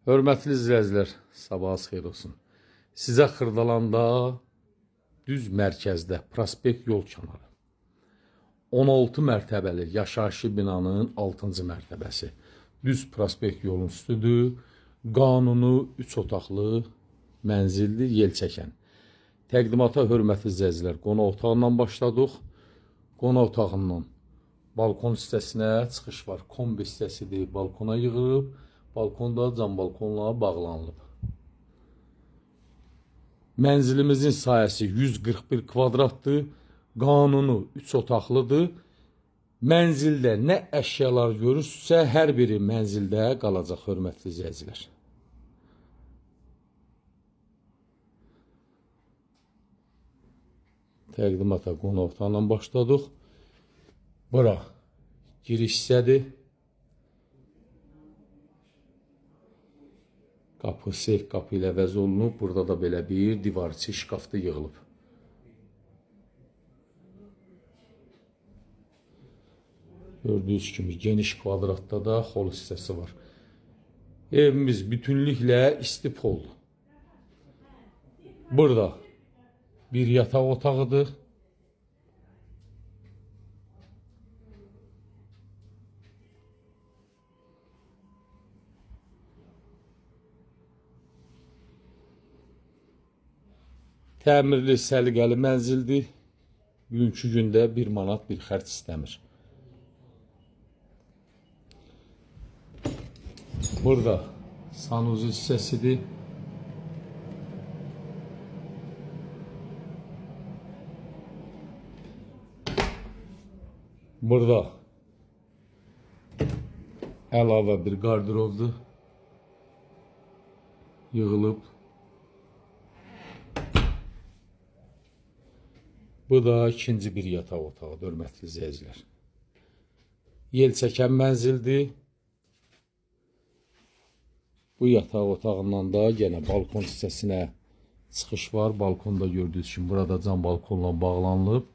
Hörmətli izləyicilər, sabahınız xeyir olsun. Sizə Xırdalanda, düz mərkəzdə, prospekt yol kənarı, 16 mərtəbəli yaşayışlı binanın 6-cı mərtəbəsi, düz prospekt yolun üstüdür, qanunu 3 otaqlı mənzilli yel çəkən. Təqdimata hörmətli izləyicilər, qonaq otağından başladıq. Qonaq otağından balkon hissəsinə çıxış var. Kombi hissəsidir, balkona yığılıb. Balkonda cam balkonla bağlanılıb. Mənzilimizin sahəsi 141 kvadratdır. Qanunu 3 otaqlıdır. Mənzildə nə əşyalar görürsə, hər biri mənzildə qalacaq, hörmətli izləyicilər. Təqdimata qonaq otağından başladıq. Bura giriş hissədir. Qapı, seyf qapı ilə əvəz olunub. Burada da belə bir divarçı şkafda yığılıb. Gördüyünüz kimi geniş kvadratda da xol hissəsi var. Evimiz bütünlüklə isti poldur. Burada bir yataq otağıdır. Təmirli, səliqəli mənzildir. Bugünkü gündə 1 manat bir xərc istəmir. Burada sanuzi hissəsidir. Burada əlavə bir qardirovdur. Yığılıb. Bu da ikinci bir yataq otağı, hörmətli izləyicilər. Yel çəkən mənzildir. Bu yataq otağından da yenə balkon hissəsinə çıxış var. Balkonda gördüyünüz kimi burada cam balkonla bağlanılıb.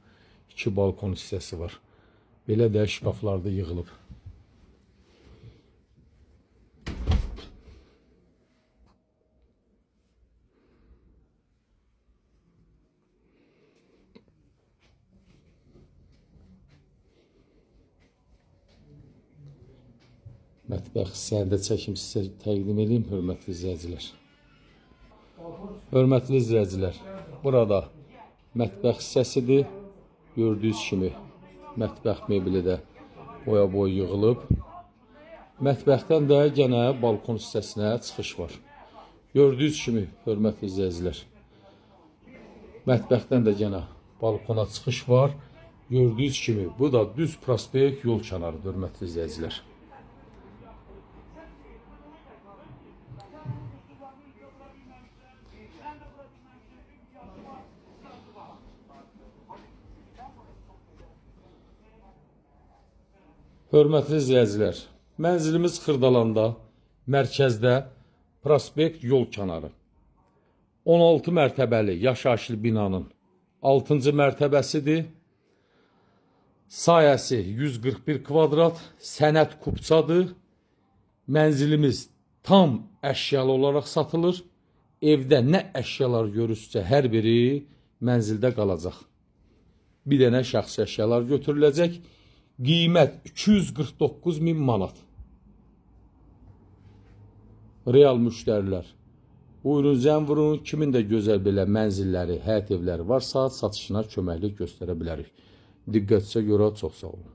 2 balkon hissəsi var. Belə də şkaflarda yığılıb. Mətbəx hissəni də çəkim sizə təqdim edeyim, hörmətli izləyicilər. Hörmətli izləyicilər, burada mətbəx hissəsidir. Gördüyünüz kimi mətbəx mebeli də boya-boy yığılıb. Mətbəxdən də yenə balkon hissəsinə çıxış var. Gördüyünüz kimi, hörmətli izləyicilər, mətbəxdən də yenə balkona çıxış var. Gördüyünüz kimi, bu da düz prospekt yol kənarıdır, hörmətli izləyicilər. Hörmətli izləyicilər, mənzilimiz Xırdalanda, mərkəzdə, prospekt yol kənarı. 16 mərtəbəli yaşayışlı binanın 6-cı mərtəbəsidir. Sahəsi 141 kvadrat, sənət kupçadır. Mənzilimiz tam əşyalı olaraq satılır. Evdə nə əşyalar görürsə, hər biri mənzildə qalacaq. Bir dənə şəxsi əşyalar götürüləcək. Qiymət 249.000 manat. Real müştərilər, buyurun zəng vurun. Kimin də gözəl belə mənzilləri, həyət evləri varsa satışına köməklik göstərə bilərik. Diqqətinizə görə çox sağ olun.